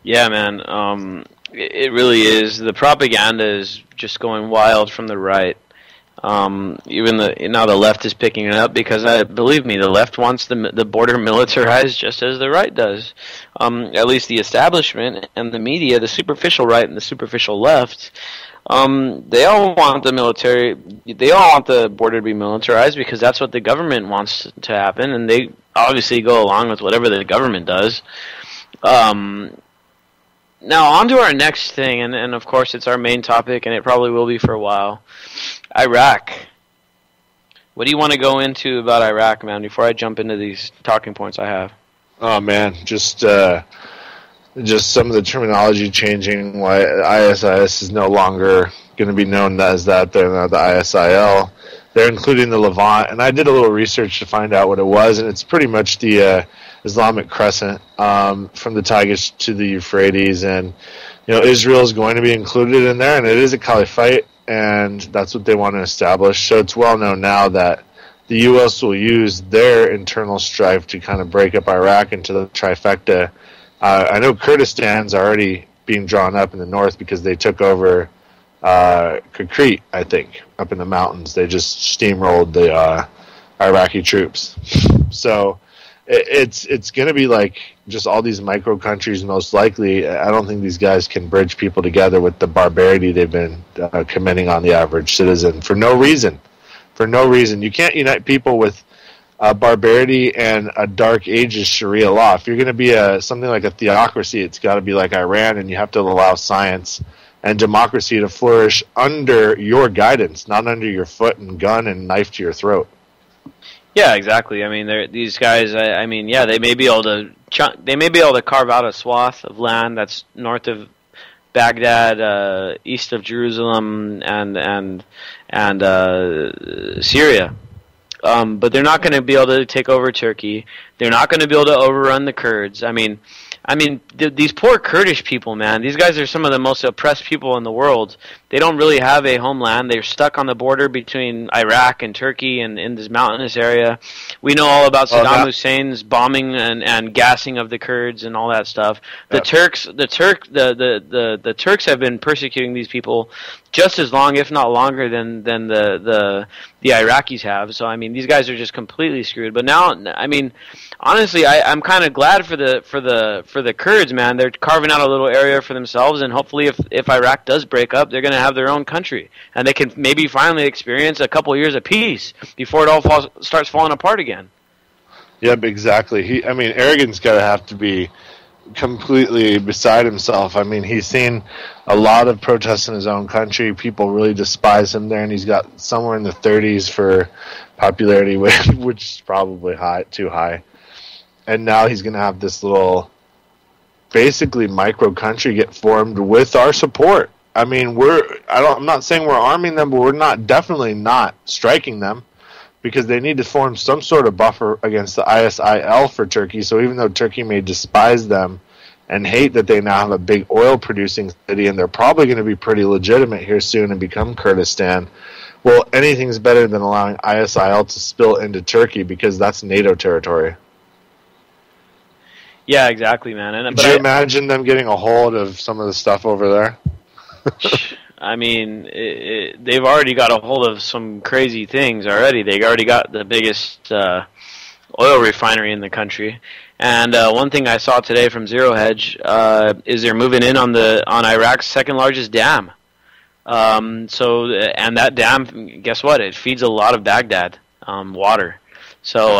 Yeah, man. It really is. The propaganda is just going wild from the right. Now the left is picking it up, because believe me, the left wants the border militarized just as the right does. At least the establishment and the media, the superficial right and the superficial left, they all want the military. They all want the border to be militarized because that's what the government wants to happen, and they obviously go along with whatever the government does. Now, on to our next thing, and of course it's our main topic, and it probably will be for a while. Iraq. What do you want to go into about Iraq, man, before I jump into these talking points I have? Oh, man, just some of the terminology changing, why ISIS is no longer going to be known as that. They're now the ISIL. They're including the Levant, and I did a little research to find out what it was, and it's pretty much the Islamic Crescent from the Tigris to the Euphrates, and Israel is going to be included in there, and it is a caliphate, and that's what they want to establish. So it's well known now that the U.S. will use their internal strife to kind of break up Iraq into the trifecta. I know Kurdistan's already being drawn up in the north because they took over Tikrit, I think, up in the mountains. They just steamrolled Iraqi troops. So it's going to be like just all these micro countries most likely. I don't think these guys can bridge people together with the barbarity they've been committing on the average citizen for no reason. For no reason. You can't unite people with barbarity and a dark ages Sharia law. If you're going to be something like a theocracy, it's got to be like Iran, and you have to allow science and democracy to flourish under your guidance, not under your foot and gun and knife to your throat. Yeah, exactly. I mean, these guys. I mean, yeah, they may be able to carve out a swath of land that's north of Baghdad, east of Jerusalem, and Syria. But they're not going to be able to take over Turkey. They're not going to be able to overrun the Kurds. I mean, these poor Kurdish people, man. These guys are some of the most oppressed people in the world. They don't really have a homeland. They're stuck on the border between Iraq and Turkey and in this mountainous area. We know all about Saddam Hussein's bombing and gassing of the Kurds and all that stuff. The Turks have been persecuting these people just as long, if not longer, than the Iraqis have. So I mean, these guys are just completely screwed. But now, I mean, honestly, I'm kind of glad for the Kurds, man. They're carving out a little area for themselves, and hopefully, if Iraq does break up, they're going to have their own country, and they can maybe finally experience a couple years of peace before it all starts falling apart again. Yep, exactly. Erdogan's got to have to be completely beside himself. I mean, he's seen a lot of protests in his own country. People really despise him there, and he's got somewhere in the 30s for popularity, which is probably too high. And now he's going to have this little, basically micro country get formed with our support. I mean, I'm not saying we're arming them, but we're definitely not striking them, because they need to form some sort of buffer against the ISIL for Turkey. So even though Turkey may despise them and hate that they now have a big oil-producing city, and they're probably going to be pretty legitimate here soon and become Kurdistan, well, anything's better than allowing ISIL to spill into Turkey, because that's NATO territory. Yeah, exactly, man. Could you imagine them getting a hold of some of the stuff over there? I mean, they've already got a hold of some crazy things already. They already got the biggest oil refinery in the country. And one thing I saw today from Zero Hedge is they're moving in on Iraq's second largest dam. And that dam, guess what? It feeds a lot of Baghdad water. So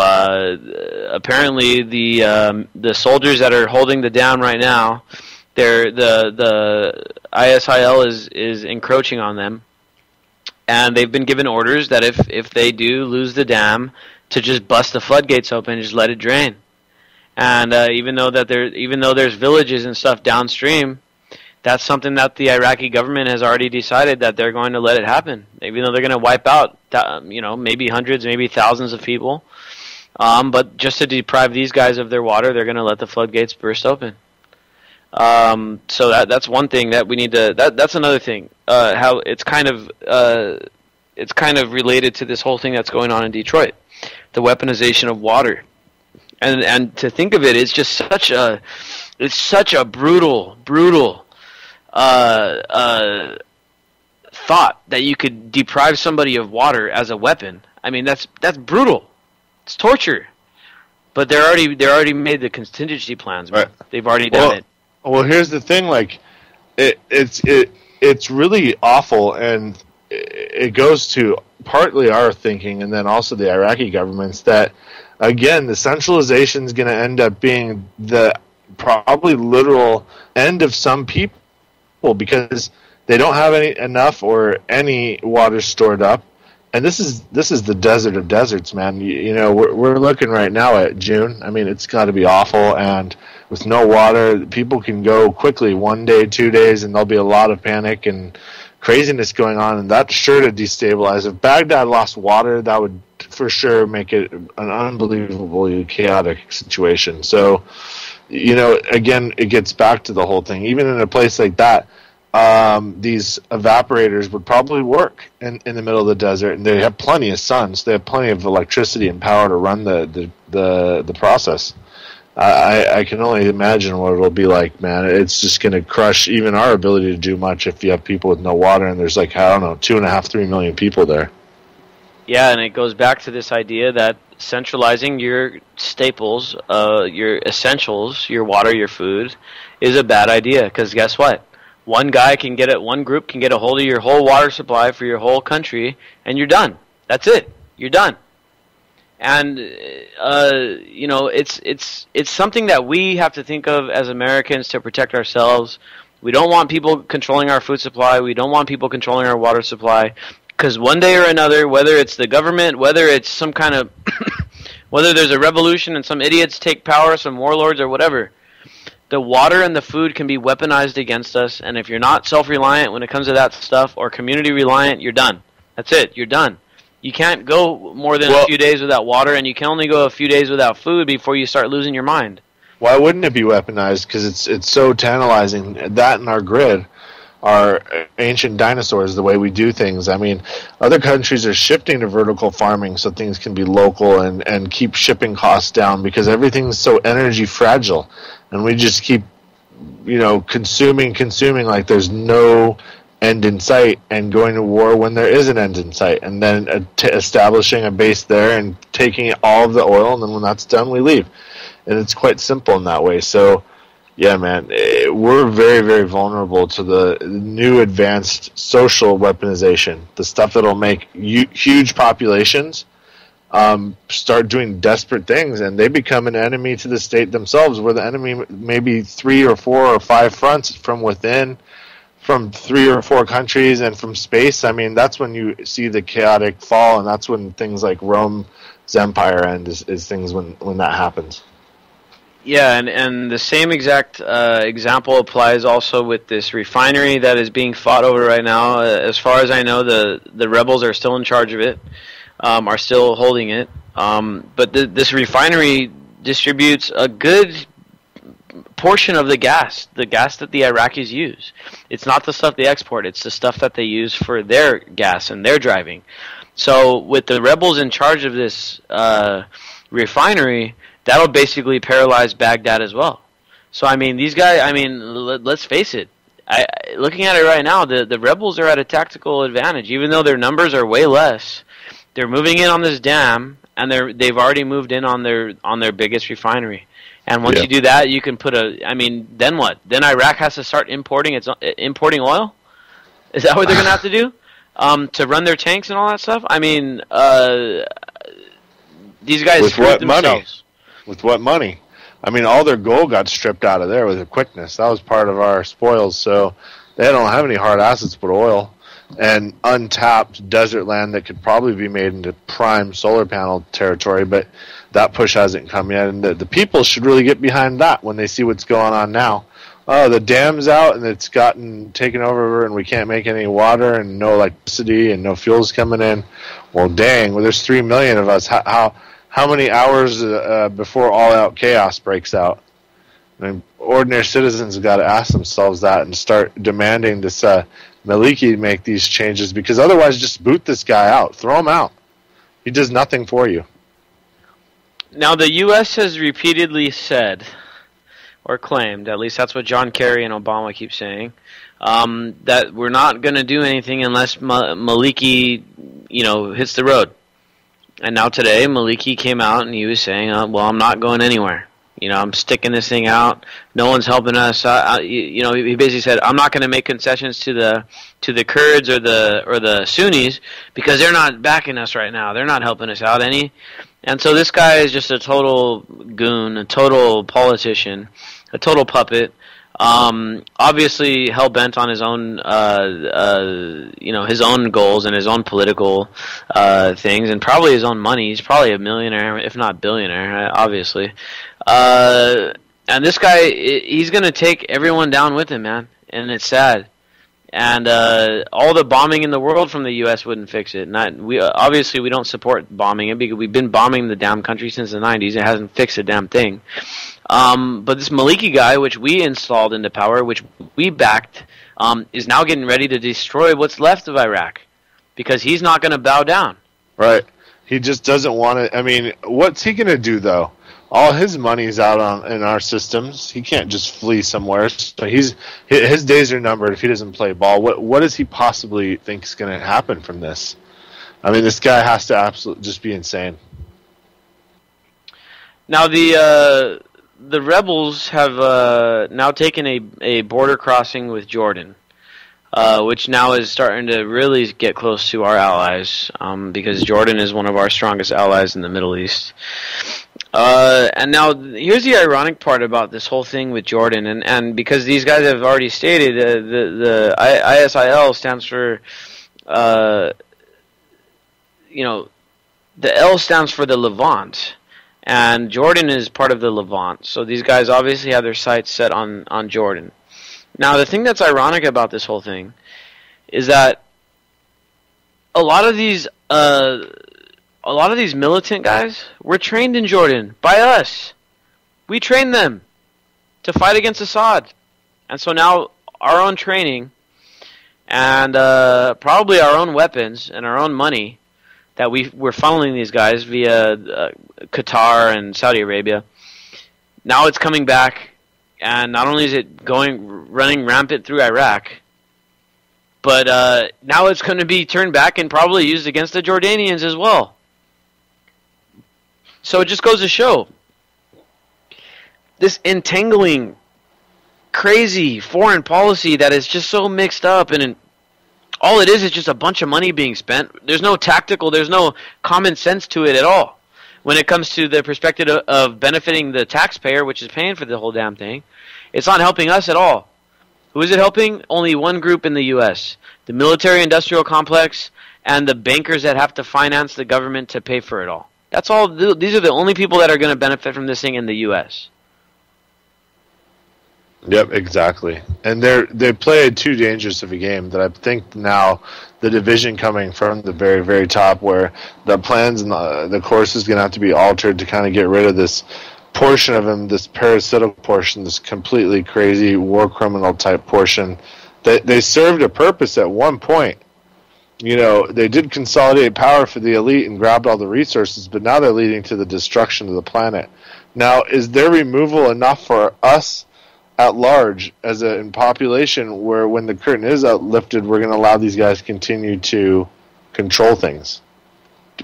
apparently the soldiers that are holding the dam right now, the ISIL is encroaching on them, and they've been given orders that if they do lose the dam, to just bust the floodgates open and just let it drain. And even though there's villages and stuff downstream, that's something that the Iraqi government has already decided that they're going to let it happen. Even though they're going to wipe out, maybe hundreds, maybe thousands of people, but just to deprive these guys of their water, they're going to let the floodgates burst open. So that's one thing that we need to. That's another thing. How it's kind of related to this whole thing that's going on in Detroit, the weaponization of water, and to think of it, it's just such a brutal thought that you could deprive somebody of water as a weapon. I mean, that's brutal. It's torture. But they already made the contingency plans. Right. They've already done it. Well, here's the thing. Like, it's really awful, and it goes to partly our thinking, and then also the Iraqi government's, that again the centralization is going to end up being the probably literal end of some people, because they don't have enough or any water stored up. And this is the desert of deserts, man. We're looking right now at June. I mean, it's got to be awful, and with no water, people can go quickly 1 day, 2 days, and there'll be a lot of panic and craziness going on, and that's sure to destabilize. If Baghdad lost water, that would for sure make it an unbelievably chaotic situation. So, again, it gets back to the whole thing. Even in a place like that, these evaporators would probably work in the middle of the desert, and they have plenty of sun, so they have plenty of electricity and power to run the process. I can only imagine what it'll be like, man. It's just going to crush even our ability to do much if you have people with no water, and there's 2.5, 3 million people there. Yeah, and it goes back to this idea that centralizing your staples, your essentials, your water, your food, is a bad idea. Because guess what? One guy can get it. One group can get a hold of your whole water supply for your whole country, and you're done. That's it. You're done. And it's something that we have to think of as Americans to protect ourselves. We don't want people controlling our food supply. We don't want people controlling our water supply. Because one day or another, whether it's the government, whether it's some kind of, whether there's a revolution and some idiots take power, some warlords or whatever, the water and the food can be weaponized against us. And if you're not self-reliant when it comes to that stuff, or community-reliant, you're done. That's it. You're done. You can't go more than a few days without water, and you can only go a few days without food before you start losing your mind. Why wouldn't it be weaponized? Because it's so tantalizing. That and our grid are ancient dinosaurs, the way we do things. I mean, other countries are shifting to vertical farming so things can be local and keep shipping costs down, because everything's so energy fragile. And we just keep, consuming like there's no end in sight, and going to war when there is an end in sight, and then establishing a base there and taking all of the oil, and then when that's done, we leave. And it's quite simple in that way. So, yeah, man, we're very, very vulnerable to the new advanced social weaponization, the stuff that'll make huge populations start doing desperate things, and they become an enemy to the state themselves, where the enemy may be 3 or 4 or 5 fronts from within, from 3 or 4 countries, and from space. I mean, that's when you see the chaotic fall, and that's when things like Rome's empire end is things when that happens. Yeah, and the same exact example applies also with this refinery that is being fought over right now. As far as I know, the rebels are still in charge of it, are still holding it. But this refinery distributes a good portion of the gas that the Iraqis use. It's not the stuff they export, it's the stuff that they use for their gas and their driving. So with the rebels in charge of this refinery, that'll basically paralyze Baghdad as well. So, I mean, these guys, let's face it. Looking at it right now, the rebels are at a tactical advantage. Even though their numbers are way less, they're moving in on this dam, and they've already moved in on their biggest refinery. And once you do that, you can put then what? Then Iraq has to start importing oil? Is that what they're going to have to do? To run their tanks and all that stuff? I mean, these guys screwed themselves. With what money? I mean, all their gold got stripped out of there with a quickness. That was part of our spoils, so they don't have any hard assets but oil and untapped desert land that could probably be made into prime solar panel territory, but that push hasn't come yet, and the people should really get behind that when they see what's going on now. Oh, the dam's out, and it's gotten taken over, and we can't make any water, and no electricity, and no fuel's coming in. Well, dang, there's 3 million of us. How many hours before all-out chaos breaks out? I mean, ordinary citizens have got to ask themselves that and start demanding this Maliki make these changes, because otherwise just boot this guy out. Throw him out. He does nothing for you. Now, the U.S. has repeatedly said, or claimed, at least that's what John Kerry and Obama keep saying, that we're not going to do anything unless Maliki, hits the road. And now today, Maliki came out and he was saying, well, I'm not going anywhere. I'm sticking this thing out. No one's helping us. He basically said, I'm not going to make concessions to the Kurds or the Sunnis because they're not backing us right now. They're not helping us out any. And so this guy is just a total goon, a total politician, a total puppet. Obviously hell bent on his own, his own goals and his own political things, and probably his own money. He's probably a millionaire, if not billionaire, obviously. And this guy, he's gonna take everyone down with him, man. And it's sad. And all the bombing in the world from the U.S. wouldn't fix it. We don't support bombing it because we've been bombing the damn country since the 90s. It hasn't fixed a damn thing. But this Maliki guy, which we installed into power, which we backed, is now getting ready to destroy what's left of Iraq because he's not going to bow down. Right. He just doesn't want to. I mean, what's he going to do, though? All his money's out in our systems. He can't just flee somewhere. So his days are numbered if he doesn't play ball. What does he possibly think is going to happen from this? I mean, this guy has to absolutely just be insane. Now the rebels have now taken a border crossing with Jordan, which now is starting to really get close to our allies, because Jordan is one of our strongest allies in the Middle East. And now here's the ironic part about this whole thing with Jordan, and because these guys have already stated, the ISIL stands for, the L stands for the Levant. And Jordan is part of the Levant, so these guys obviously have their sights set on Jordan. Now, the thing that's ironic about this whole thing is that a lot of these militant guys were trained in Jordan by us. We trained them to fight against Assad, and so now our own training and probably our own weapons and our own money that we're funneling these guys via Qatar and Saudi Arabia. Now it's coming back, and not only is it running rampant through Iraq, but now it's going to be turned back and probably used against the Jordanians as well. So it just goes to show this entangling, crazy foreign policy that is just so mixed up, and all it is just a bunch of money being spent. There's no there's no common sense to it at all. When it comes to the perspective of benefiting the taxpayer, which is paying for the whole damn thing, it's not helping us at all. Who is it helping? Only one group in the U.S., the military-industrial complex and the bankers that have to finance the government to pay for it all. That's all. These are the only people that are going to benefit from this thing in the U.S. Yep, exactly. And they play too dangerous of a game that I think now the division coming from the very, very top, where the plans and the course is going to have to be altered to kind of get rid of this portion of him, this parasitical portion, this completely crazy war criminal type portion. They served a purpose at one point. You know, they did consolidate power for the elite and grabbed all the resources, but now they're leading to the destruction of the planet. Now, is their removal enough for us at large in population, where when the curtain is lifted, we're going to allow these guys to continue to control things?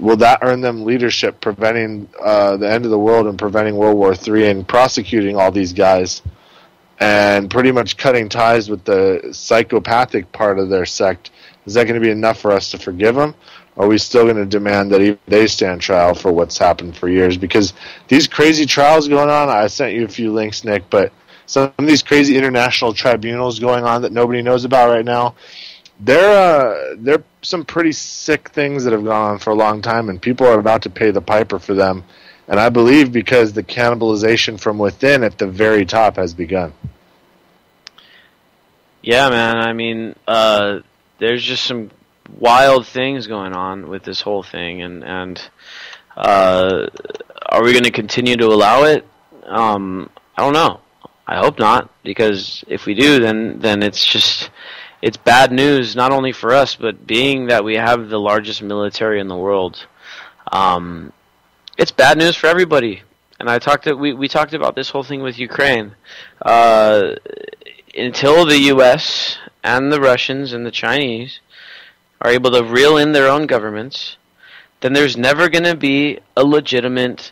Will that earn them leadership, preventing the end of the world and preventing World War III and prosecuting all these guys and pretty much cutting ties with the psychopathic part of their sect? Is that going to be enough for us to forgive them? Or are we still going to demand that even they stand trial for what's happened for years? Because these crazy trials going on, I sent you a few links, Nick, but some of these crazy international tribunals going on that nobody knows about right now, they're some pretty sick things that have gone on for a long time, and people are about to pay the piper for them. And I believe because the cannibalization from within at the very top has begun. Yeah, man. I mean, there's just some wild things going on with this whole thing, and are we going to continue to allow it? I don't know. I hope not, because if we do, then it's bad news, not only for us, but being that we have the largest military in the world, it's bad news for everybody. And we talked about this whole thing with Ukraine. Until the U.S. and the Russians and the Chinese are able to reel in their own governments, then there's never going to be a legitimate,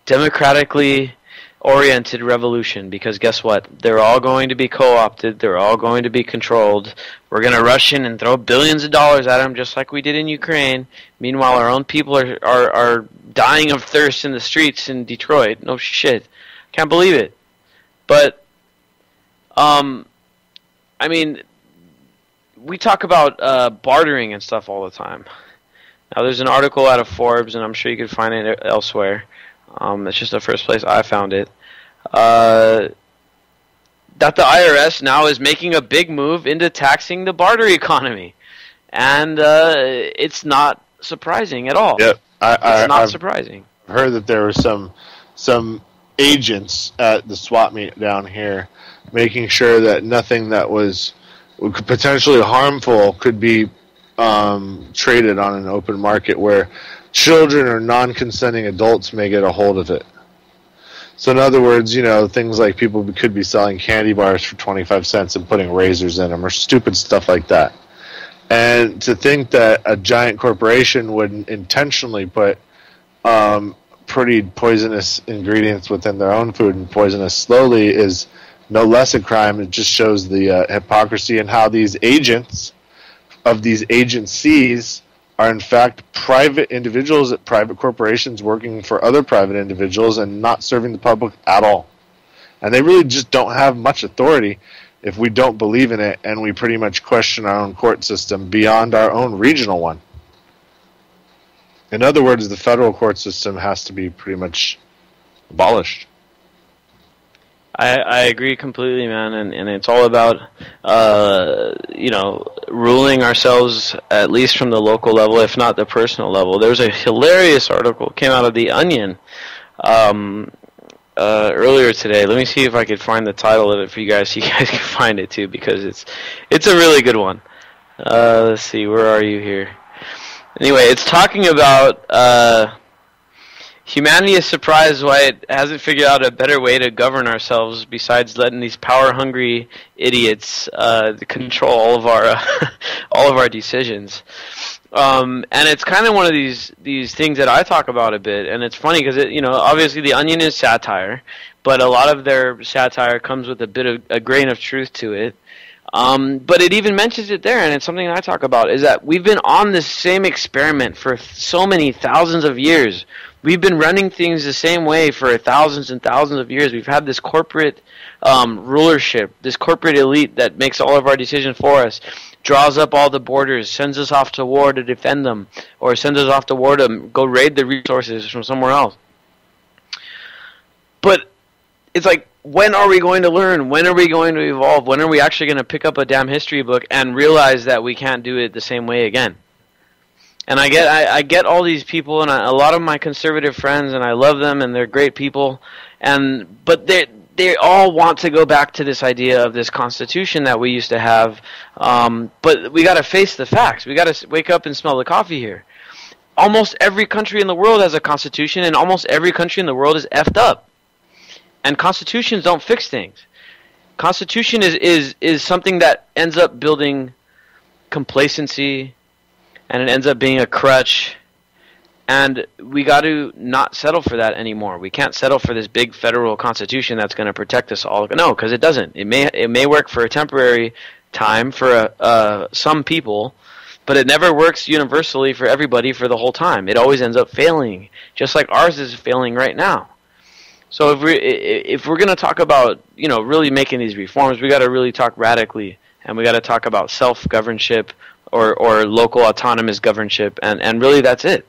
democratically oriented revolution, because guess what? They're all going to be co-opted. They're all going to be controlled. We're going to rush in and throw billions of dollars at them, just like we did in Ukraine. Meanwhile, our own people are dying of thirst in the streets in Detroit. No shit. Can't believe it. But, I mean, we talk about bartering and stuff all the time. Now, there's an article out of Forbes, and I'm sure you could find it elsewhere. It's just the first place I found it. That the IRS now is making a big move into taxing the barter economy. And it's not surprising at all. Yep. I've surprising. I've heard that there were some agents at the swap meet down here making sure that nothing that was potentially harmful could be traded on an open market where children or non-consenting adults may get a hold of it. So in other words, you know, things like people could be selling candy bars for 25 cents and putting razors in them or stupid stuff like that. And to think that a giant corporation would intentionally put pretty poisonous ingredients within their own food and poison us slowly is no less a crime. It just shows the hypocrisy and how these agents of these agencies are in fact private individuals at private corporations working for other private individuals and not serving the public at all. And they really just don't have much authority if we don't believe in it and we pretty much question our own court system beyond our own regional one. In other words, the federal court system has to be pretty much abolished. I agree completely, man, and it's all about ruling ourselves at least from the local level, if not the personal level. There was a hilarious article came out of The Onion earlier today. Let me see if I could find the title of it for you guys, so you guys can find it too, because it's a really good one. Let's see, where are you here? Anyway, it's talking about humanity is surprised why it hasn't figured out a better way to govern ourselves besides letting these power-hungry idiots control all of our decisions. And it's kind of one of these things that I talk about a bit, and it's funny because obviously The Onion is satire, but a lot of their satire comes with a grain of truth to it. But it even mentions it there, and it's something I talk about, is that we've been on this same experiment for so many thousands of years. We've been running things the same way for thousands and thousands of years. We've had this corporate rulership, this corporate elite that makes all of our decisions for us, draws up all the borders, sends us off to war to defend them, or sends us off to war to go raid the resources from somewhere else. But it's like, when are we going to learn? When are we going to evolve? When are we actually going to pick up a damn history book and realize that we can't do it the same way again? And I get all these people, and a lot of my conservative friends, and I love them, and they're great people, but they all want to go back to this idea of this Constitution that we used to have. But we got to face the facts. We got to wake up and smell the coffee here. Almost every country in the world has a Constitution, and almost every country in the world is effed up. And constitutions don't fix things. Constitution is something that ends up building complacency, and it ends up being a crutch. And we got to not settle for that anymore. We can't settle for this big federal constitution that's going to protect us all. No, because it doesn't. It may work for a temporary time for some people, but it never works universally for everybody for the whole time. It always ends up failing, just like ours is failing right now. So if we're going to talk about really making these reforms, we got to really talk radically, and we got to talk about self-governship or local autonomous governship, and really that's it.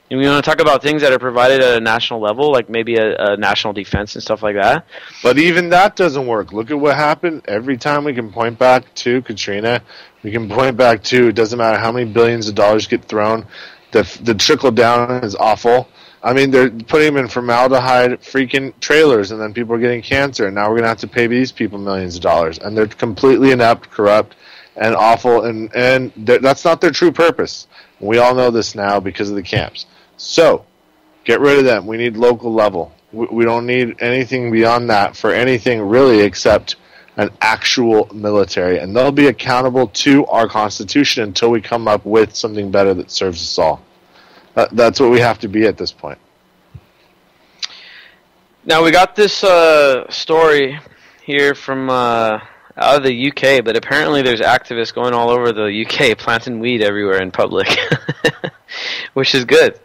And we want to talk about things that are provided at a national level, like maybe a national defense and stuff like that. But even that doesn't work. Look at what happened. Every time we can point back to Katrina, we can point back to, it doesn't matter how many billions of dollars get thrown, the trickle down is awful. I mean, they're putting them in formaldehyde freaking trailers, and then people are getting cancer, and now we're going to have to pay these people millions of dollars. And they're completely inept, corrupt, and awful, and that's not their true purpose. We all know this now because of the camps. So, get rid of them. We need local level. We don't need anything beyond that for anything really except an actual military. And they'll be accountable to our Constitution until we come up with something better that serves us all. That's what we have to be at this point. Now, we got this story here from out of the UK, but apparently there's activists going all over the UK planting weed everywhere in public, which is good,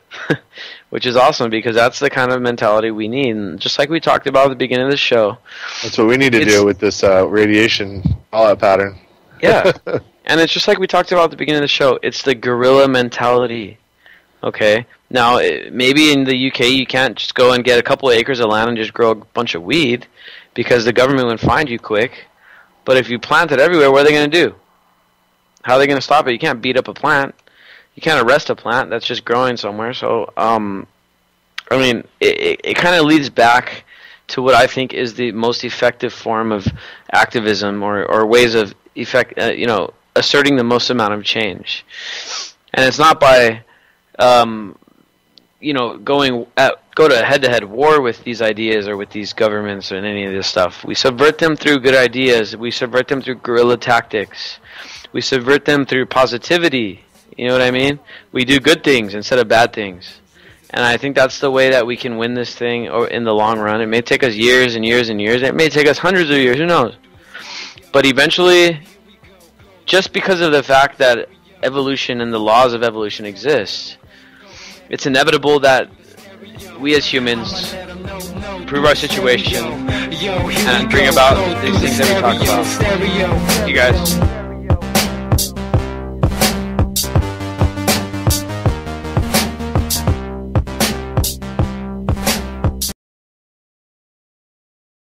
which is awesome, because that's the kind of mentality we need. And just like we talked about at the beginning of the show. That's what we need to do with this radiation fallout pattern. Yeah, and it's just like we talked about at the beginning of the show. It's the guerrilla mentality. Okay, now maybe in the UK you can't just go and get a couple of acres of land and just grow a bunch of weed, because the government would find you quick. But if you plant it everywhere, what are they going to do? How are they going to stop it? You can't beat up a plant. You can't arrest a plant that's just growing somewhere. So, I mean, it kind of leads back to what I think is the most effective form of activism, or ways of asserting the most amount of change. And it's not by go to head-to-head war with these ideas or with these governments and any of this stuff. We subvert them through good ideas. We subvert them through guerrilla tactics. We subvert them through positivity. You know what I mean? We do good things instead of bad things. And I think that's the way that we can win this thing in the long run. It may take us years and years and years. It may take us hundreds of years. Who knows? But eventually, just because of the fact that evolution and the laws of evolution exist, it's inevitable that we as humans improve our situation and bring about these things that we talk about. You guys.